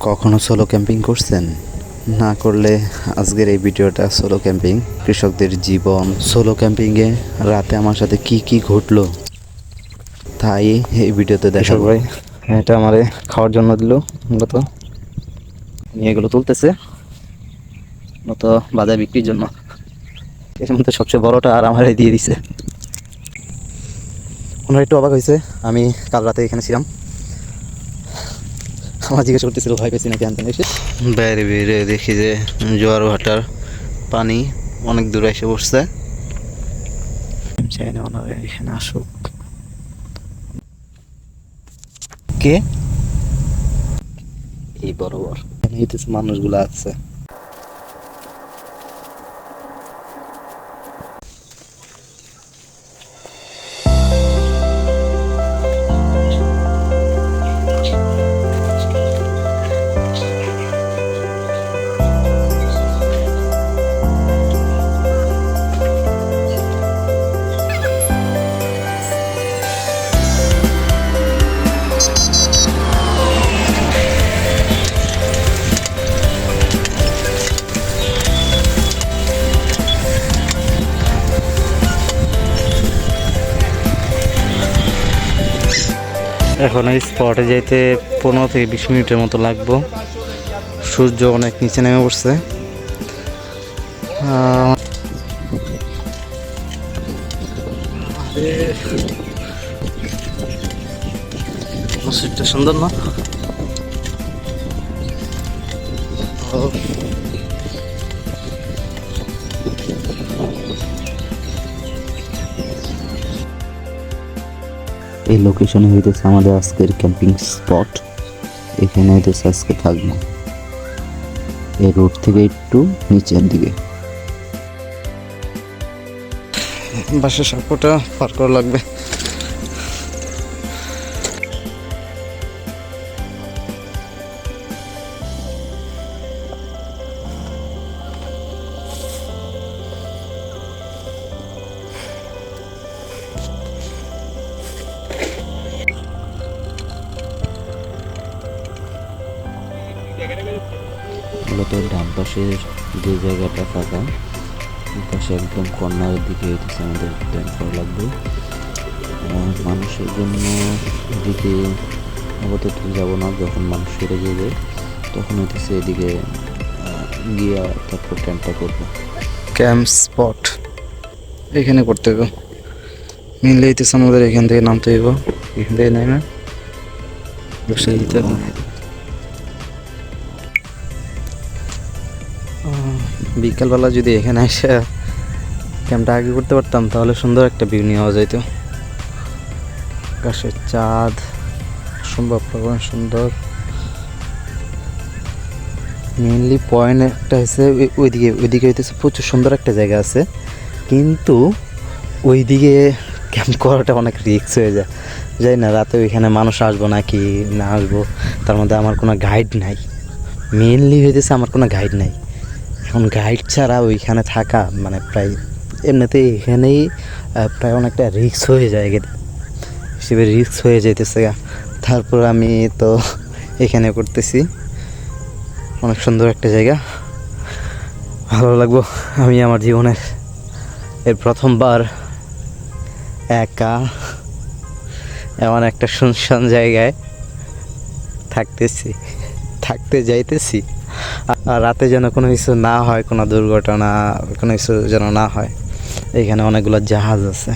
কখনো solo camping করছেন? না করলে আজকের এই ভিডিওটা সোলো ক্যাম্পিং, কৃষকদের জীবন। সোলো ক্যাম্পিংয়ে রাতে আমার সাথে কি কি ঘটলো তাই এই ভিডিওতে দেখাবো। ভাই এটা আমারে খাওয়ার জন্য দিল, মূলত নিয়ে এগুলো তুলতেছে মূলত বাজার বিক্রির জন্য। এর মধ্যে সবচেয়ে বড়টা আর আমারে দিয়ে দিছে। ওনারা একটু অবাক হয়েছে, আমি কাল রাতে এখানে ছিলাম। আমার জিজ্ঞেস করতেছিল ভয় পেয়েছি নাকি আনতে এসে। বাইরে বেরে দেখি যে জোয়ার ভাটার পানি অনেক দূরে এসে বসছে। চাই না ওনারা এখানে আসুক। কে এই বরাবর এখানে মানুষগুলো আছে। এখন এই স্পটে যেতে 15 থেকে 20 মিনিটের মতো লাগবো। সূর্য অনেক নিচে নেমে পড়ছে। মসজিদটা সুন্দর না? এই লোকেশনে হইতেছে আমাদের আজকের ক্যাম্পিং স্পট। এখানে হইতেছে আজকে থাকবো। এই রোড থেকে একটু নিচের দিকে। বাসের সাঁকোটা পার করা লাগবে। মূলত ডান পাশের যে জায়গাটা ফাঁকা, পাশে একদম কর্নারের দিকে হইতেছে আমাদের টেন্ট করা লাগবে। মানুষের জন্য এদিকে আপাতত যাব না, যখন মানুষ ফিরে যাবে তখন হইতেছে এদিকে গিয়ে তারপর টেন্টটা করবো। ক্যাম্প স্পট এখানে করতে হবে। মেনলি হইতেছে আমাদের এখান থেকে নামতে হইব। এখান থেকে নেমে বসে দিতে হবে। বিকালবেলা যদি এখানে এসে ক্যাম্পটা আগে করতে পারতাম তাহলে সুন্দর একটা ভিউ নেওয়া যেত। আকাশের চাঁদ সম্ভব সুন্দর। মেনলি পয়েন্ট একটা হচ্ছে ওইদিকে হইতেছে প্রচুর সুন্দর একটা জায়গা আছে, কিন্তু ওইদিকে ক্যাম্প করাটা অনেক রিস্ক হয়ে যায়। যাই না রাতে ওইখানে মানুষ আসবো নাকি না আসবো, তার মধ্যে আমার কোনো গাইড নাই। মেনলি হইতেছে আমার কোনো গাইড নাই। এখন গাইড ছাড়া ওইখানে থাকা মানে প্রায় এমনিতেই এখানেই প্রায় অনেকটা রিস্ক হয়ে যায়, হিসেবে রিস্ক হয়ে যাইতেছে। তারপর আমি তো এখানে করতেছি। অনেক সুন্দর একটা জায়গা, ভালো লাগবো। আমি আমার জীবনের এর প্রথমবার একা এমন একটা শুনশান জায়গায় থাকতে যাইতেছি। আর রাতে যেন কোনো কিছু না হয়, কোনো দুর্ঘটনা কোনো কিছু যেন না হয়। এখানে অনেকগুলো জাহাজ আছে,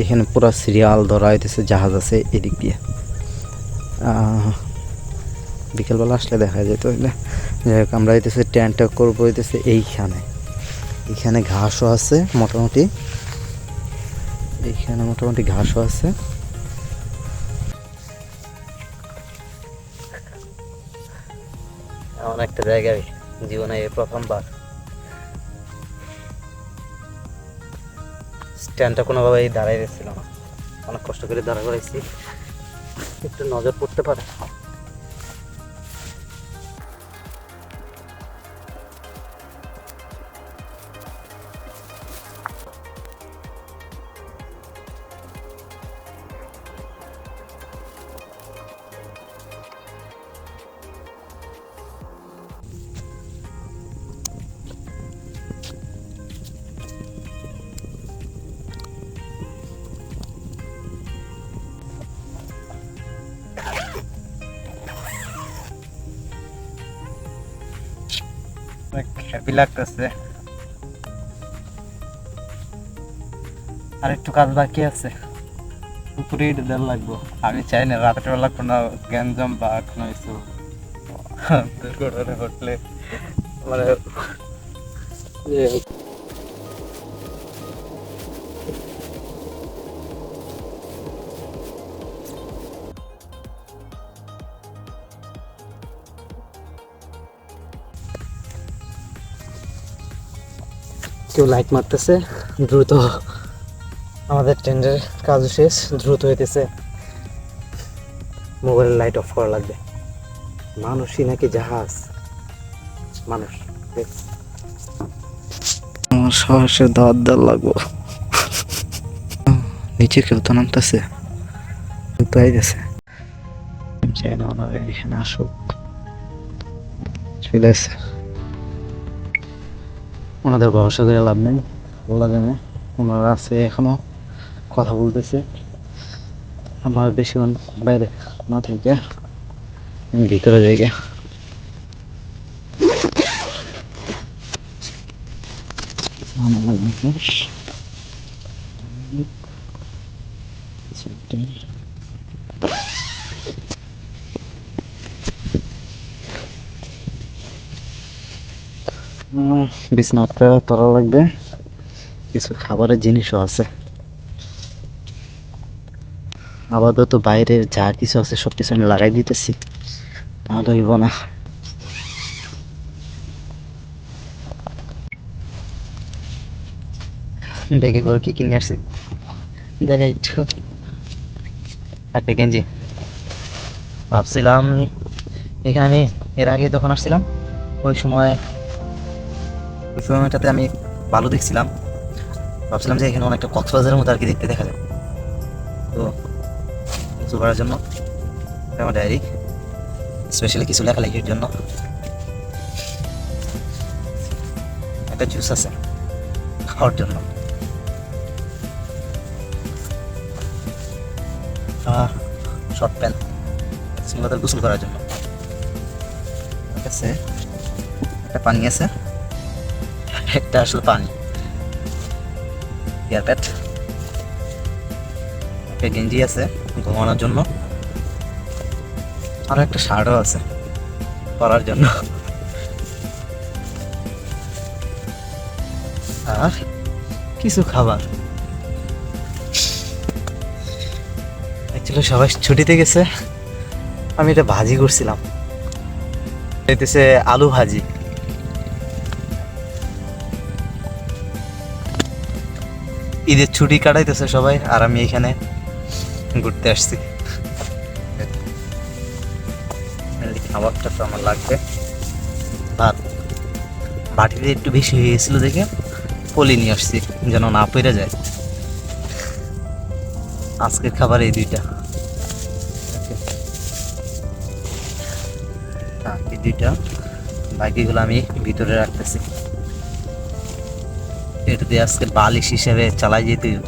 এখানে পুরো সিরিয়াল ধরা হইতেছে জাহাজ আছে এদিক দিয়ে। বিকেলবেলা আসলে দেখা যেত। যাই হোক, আমরা হইতেছে টেন্টটা করবো হইতেছে এইখানে ঘাসও আছে মোটামুটি, এইখানে মোটামুটি ঘাসও আছে। এমন একটা জায়গায় জীবনে এই প্রথমবার। স্ট্যান্ডটা কোনোভাবেই দাঁড়াই ছিল না, অনেক কষ্ট করে দাঁড়া করাইছি, একটু নজর পড়তে পারে। হ্যাপি লাগতেছে। আর একটু কাজ বাকি আছে, উপরে দেওয়ার লাগবো। আমি চাই না রাতের বেলা কোনো গ্যাঞ্জাম বা কোনো কিছু দুর্ঘটনা ঘটলে মানে কেউ লাইট মারতেছে দ্রুত, আমাদের টেন্ডারের কাজ শেষ, দ্রুত হইতেছে, মোবাইলের লাইট অফ করা লাগবে। মানুষই নাকি জাহাজ, মানুষ সাহসে দাঁত দেওয়ার লাগবো। নিচে কেউ তো নামতেছে, তো আইতেছে, চাই না ওনারা এখানে আসুক, চলে আসে। ওনাদের ভরসা করে লাভ নেই, বলা জানে ওনারা আছে এখনো কথা বলতেছে। আমার বেশিক্ষণ বাইরে না থেকে ভিতরে জায়গা। বিছনাটা তোলা লাগবে, কিছু খাবারের জিনিসও আছে। আপাতত বাইরের যা কিছু আছে সব কিছু আমি লাগাই দিতেছি, নাহলে হইব না। ব্যাগে করে কি কিনে আসছি দেখাই একটু, একটা গেঞ্জি। ভাবছিলাম এখানে আমি এর আগে যখন আসছিলাম ওই সময়টাতে আমি ভালো দেখছিলাম, ভাবছিলাম যে এখানে অনেকটা কক্সবাজারের মতো আর কি দেখতে দেখা যায়। তো কিছু করার জন্য আমার ডায়েরি, স্পেশালি কিছু লেখালেখির জন্য একটা জুস আছে খাওয়ার জন্য, শর্ট প্যান্ট সিঙ্গলাদের গোসল করার জন্য। আমার কাছে একটা পানি আছে, একটা আসলে পানি, এয়ারপ্যাড, একটা গেঞ্জি আছে ঘুমানোর জন্য, আর একটা শার্টও আছে পরার জন্য, আর কিছু খাবার। অ্যাকচুয়ালি সবাই ছুটিতে গেছে, আমি এটা ভাজি করছিলাম, এতেছে আলু ভাজি। ঈদের ছুটি কাটাইতেছে সবাই, আর আমি এখানে ঘুরতে আসছি। খাবারটা তো আমার লাগবে। ভাত বাটিতে একটু বেশি হয়ে গেছিল দেখে পলি নিয়ে আসছি যেন না পড়ে যায়। আজকের খাবার এই দুইটা, এই দুইটা, বাকিগুলো আমি ভিতরে রাখতেছি। এটা দিয়ে আজকে বালিশ হিসেবে চালাই যেতে দিব।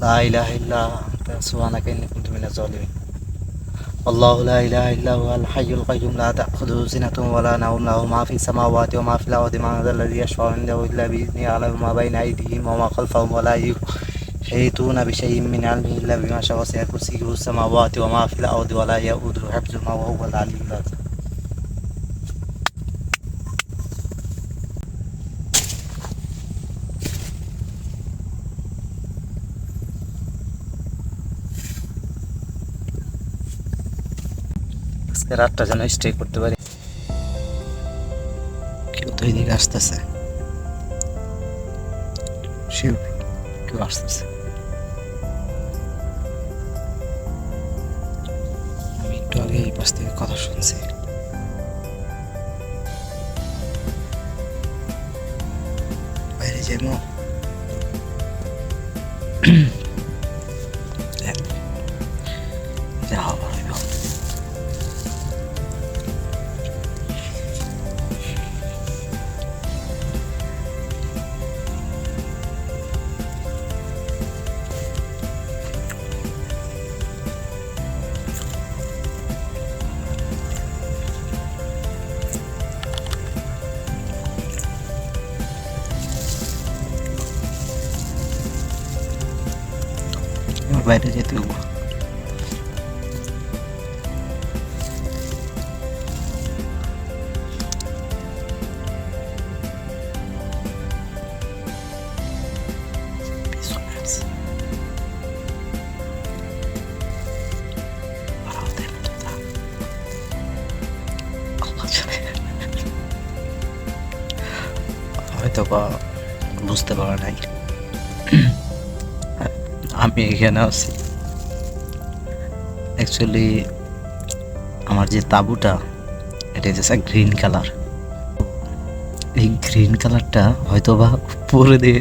লা ইলাহা ইল্লা আনতা সুবহানাকা ইন্নী কুনতু মিনাজ জালিমিন। আল্লাহু লা ইলাহা ইল্লা হুয়াল হাইয়ুল কাইয়্যুম লা তাখুযুহু সিনাতুন ওয়া লা নাওম লাহু মা ফিস সামাওয়াতি ওয়া মা ফিল আরদি মান যাল্লাযী ইয়াশফা'উ ইনদাহু ইল্লা বিইযনিহি ইয়া'লামু মা বাইনা আইদিহিম ওয়া মা খালফাহুম ওয়া লা ইউহীতুনা বিশাইইন মিন ইলমিহি ইল্লা বিমা শাআ ওয়াসি'a কুরসিyyুহু সামাওয়াতি ওয়া মা ফিল আরদি ওয়া লা ইয়াউদুহু হিফযুহুমা ওয়া হুয়াল আলিয়্যুল আযীম। আজকে রাতটা যেন স্টে করতে পারি। কেউ তো এদিকে আসতেছে, কেউ আসতেছে। আমি একটু আগে এই পাশ থেকে কথা শুনছি। বাইরে যাবো, যা হবার হইব। বাইরে যেতে হবো। হয়তো বা বুঝতে পারা নাই আমি এখানে আছি। অ্যাকচুয়ালি আমার যে তাঁবুটা এটা হচ্ছে গ্রিন কালার। এই গ্রিন কালারটা হয়তো বা পরে দিয়ে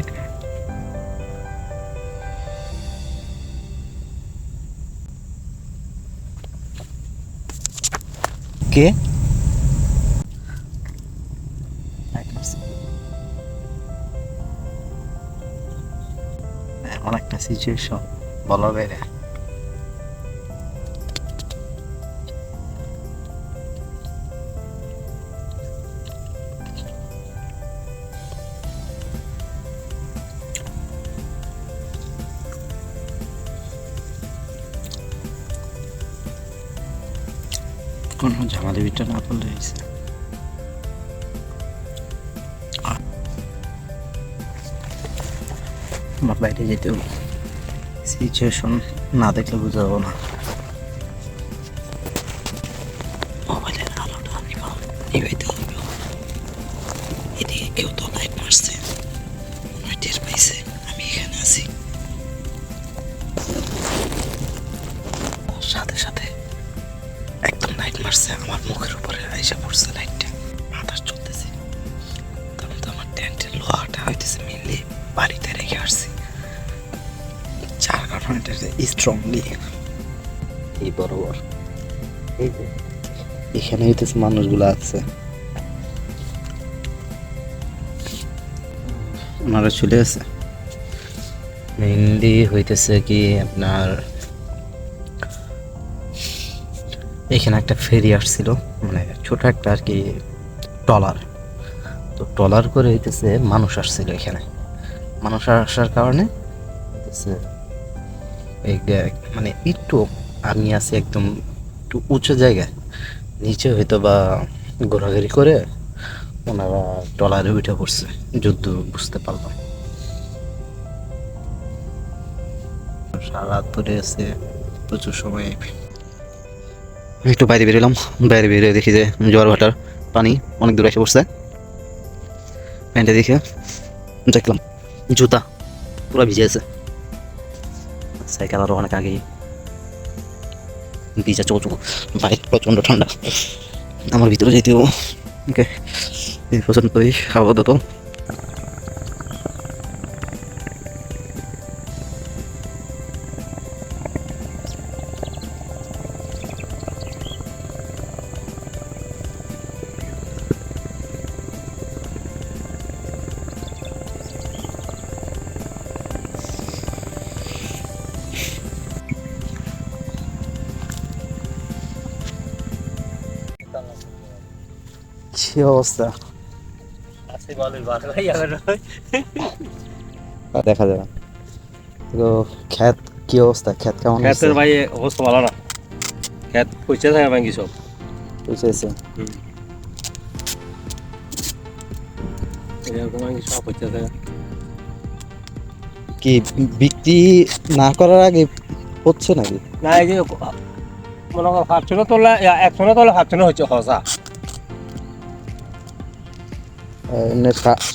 কে এমন একটা সিচুয়েশন বলার বাইরে। কোনো ঝামেলা বিটা না করলে হয়েছে। আমার বাইরে যেতে হবে, সিচুয়েশন না দেখলে বুঝা যাবো না। মোবাইলের আলোটা আমি নিভাইতে হবে। এদিকে কেউ তো লাইট মারছে, টের পাইছে আমি এখানে আছি। সাথে সাথে একদম লাইট মারছে, আমার মুখের উপরে আইসা পড়ছে লাইটটা, বাতাস চলতেছে। তখন তো আমার টেন্টের লোহাটা হইতেছে মেনলি বাড়িতে রেখে আসছি, যার কারণে এটা স্ট্রংলি এই বরাবর এই যে এখানে হইতেছে মানুষগুলো আছে, ওনারা চলে আছে। মেনলি হইতেছে কি আপনার এখানে একটা ফেরি আসছিল, মানে ছোট একটা আর কি ট্রলার। তো ট্রলার করে হইতেছে মানুষ আসছিল এখানে। মানুষ আসার কারণে হইতেছে এই মানে একটু আমি আছি একদম একটু উঁচু জায়গায়, নিচে হয়তো বা ঘোরাঘুরি করে ওনারা ট্রলারে উঠে পড়ছে, যুদ্ধ বুঝতে পারলাম। সারা রাত ধরে আছে, প্রচুর সময়। একটু বাইরে বেরোলাম, বাইরে বেরিয়ে দেখি যে জোয়ার ভাটার পানি অনেক দূরে এসে পড়ছে। প্যান্টে দেখে দেখলাম জুতা পুরো ভিজে আছে, সাইকেল আরও অনেক আগেই ভিজা চৌচু, বাইরে প্রচণ্ড ঠান্ডা। আমার ভিতরে যেতেও ওকে এই পর্যন্তই আপাতত। কি অবস্থা দেখা যাবে তো। খ্যাত কি অবস্থা, খ্যাত কেমন? খ্যাতের ভাই অবস্থা ভালো না, খ্যাত পয়সা থাকে ভাঙ্গি সব বুঝেছে এরকম ভাঙ্গি সব পয়সা থাকে। কি বিক্রি না করার আগে হচ্ছে নাকি? না এই যে মনে করো 500 তোলা 100 তোলা 500 হচ্ছে হসা।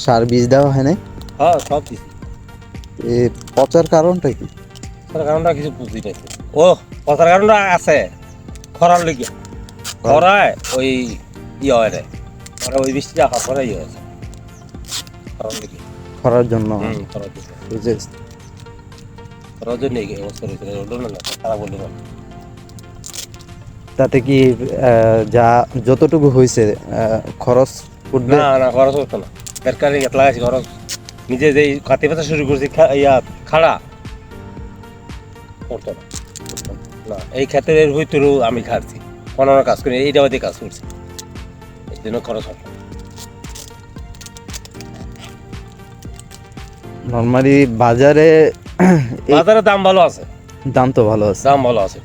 সার বীজ দেওয়া হয় না? হ্যাঁ সব দিছি। পচার কারণটা কি? তার কারণটা কিছু বুঝি নাই। ও পচার কারণটা আছে খরার লেগে, খরায় ওই হয় রে, মানে ওই বৃষ্টি আসার পরে হয়েছে খরার লেগে। খরার জন্য খরার জন্য বুঝেছি। খরার জন্য এই অবস্থা হয়েছে, ওটা না খারাপ বললো না। তাতে কি যা যতটুকু হয়েছে খরচ উঠবে? না না খরচ হতো না, সরকারি গেট লাগাইছি খরচ। নিজে যেই কাতি পাতা শুরু করছি খাড়া করতো না। না এই ক্ষেত্রের ভিতরেও আমি খাচ্ছি, অন্যান্য কাজ করি, এইটা বাদে কাজ করছি, এই জন্য খরচ হয়। নরমালি বাজারে বাজারে দাম ভালো আছে, দাম তো ভালো আছে। দাম ভালো আছে।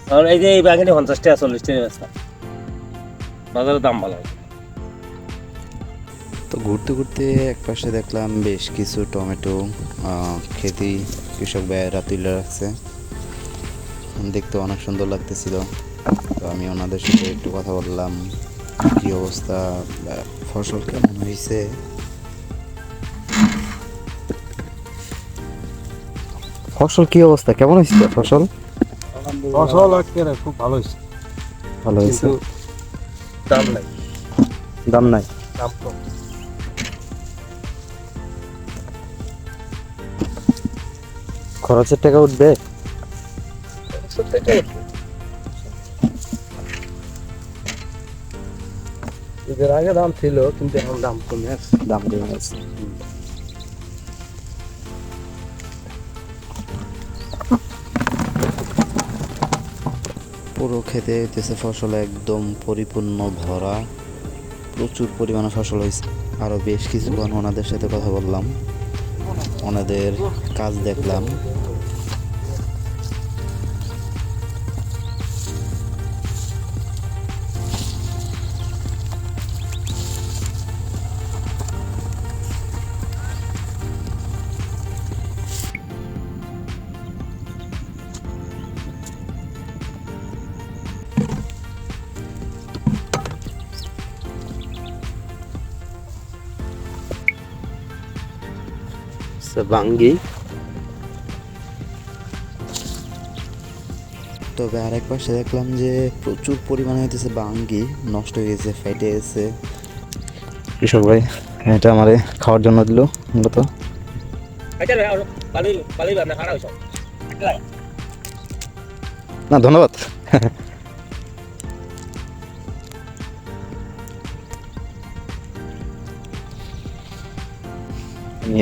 কারণ এই যে এই বেগুনি 50 টাকা 40 টাকা বেচা, বাজারে দাম ভালো আছে। তো ঘুরতে ঘুরতে এক পাশে দেখলাম বেশ কিছু টমেটো খেতি কৃষক ভাইয়েরা তুলে রাখছে, দেখতে অনেক সুন্দর লাগতেছিল। তো আমি ওনাদের সাথে একটু কথা বললাম, কি অবস্থা, ফসল কেমন হয়েছে। ফসল কি অবস্থা, কেমন হয়েছে ফসল? ফসল একেবারে খুব ভালো হয়েছে, ভালো হয়েছে, কিন্তু দাম নাই, দাম নাই। দাম কম। খরচের টাকা উঠবে। এদের আগে দাম ছিল, কিন্তু এখন দাম কমে আসছে। দাম কমে গেছে। পুরো খেতে হইতেছে ফসল একদম পরিপূর্ণ ভরা, প্রচুর পরিমাণে ফসল হয়েছে। আরও বেশ কিছুক্ষণ ওনাদের সাথে কথা বললাম, ওনাদের কাজ দেখলাম। বাঙ্গি, তবে আরেক পাশে দেখলাম যে প্রচুর পরিমাণে হইতেছে বাঙ্গি, নষ্ট হয়ে গেছে, ফেটে গেছে। কৃষক ভাই এটা আমারে খাওয়ার জন্য দিল মূলত। না ধন্যবাদ।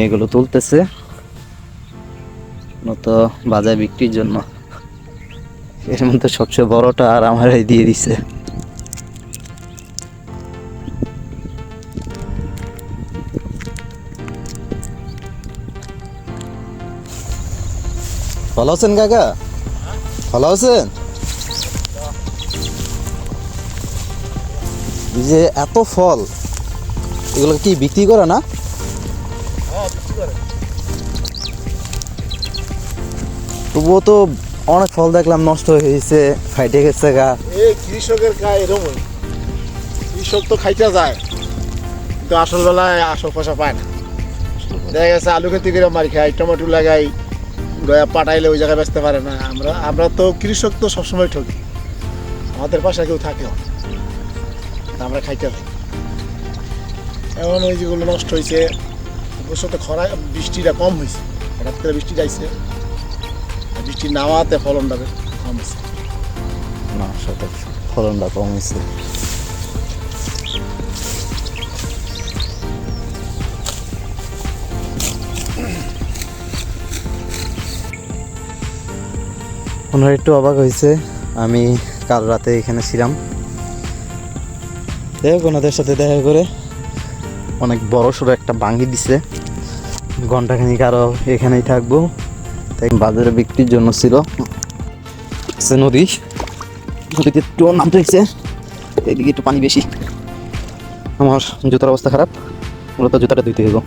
এগুলো তুলতেছে মতো বাজারে বিক্রির জন্য। এর মধ্যে সবচেয়ে বড়টা আর আমারই দিয়ে দিছে। ভালো আছেন কাকা? ভালো আছেন? এই যে এত ফল, এগুলো কি বিক্রি করে না? তবুও তো অনেক ফল দেখলাম নষ্ট হয়ে গেছে, ফাইটে গেছে গা। এই কৃষকের গায়ে এরকমই, কৃষক তো খাইতে যায়, কিন্তু আসল বেলায় আসল পয়সা পায় না। দেখা গেছে আলু খেতে করে মারি খাই, টমেটো লাগাই, পাঠাইলে ওই জায়গায় বেচতে পারে না। আমরা তো কৃষক তো সবসময় ঠকি, আমাদের পাশে কেউ থাকে না, আমরা খাইতে যাই। এমন ওই যেগুলো নষ্ট হয়েছে, অবশ্য তো খরা বৃষ্টিটা কম হয়েছে, হঠাৎ করে বৃষ্টি যাইছে, বৃষ্টি নামাতে ফলনটা কম হয়েছে। না সেটা ফলনটা কম হয়েছে। ওনারা একটু অবাক হয়েছে, আমি কাল রাতে এখানে ছিলাম, দেখ ওনাদের সাথে দেখা করে অনেক বড় সড়ো একটা বাঙ্গি দিছে। ঘন্টাখানিক আরও এখানেই থাকবো, তাই বাজারে বিক্রির জন্য ছিল। নদী, নদীতে একটু নামতে হয়েছে, এইদিকে একটু পানি বেশি। আমার জুতার অবস্থা খারাপ, মূলত জুতাটা ধুইতে গেল।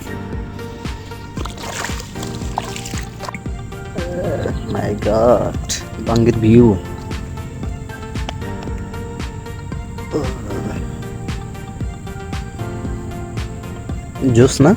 মাই গড, বাঙ্গির ভিউ। জোস না?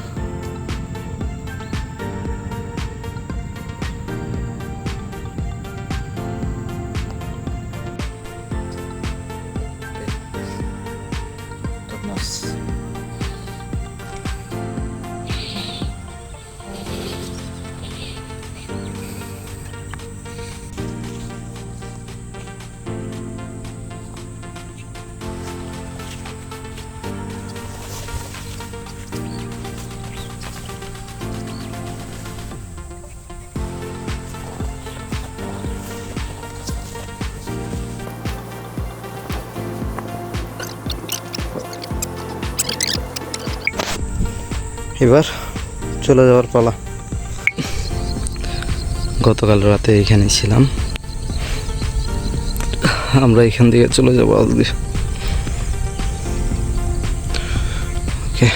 এবার চলে যাওয়ার পালা। গতকাল রাতে এখানে ছিলাম। আমরা এখান থেকে চলে যাবো আজকে। ওকে।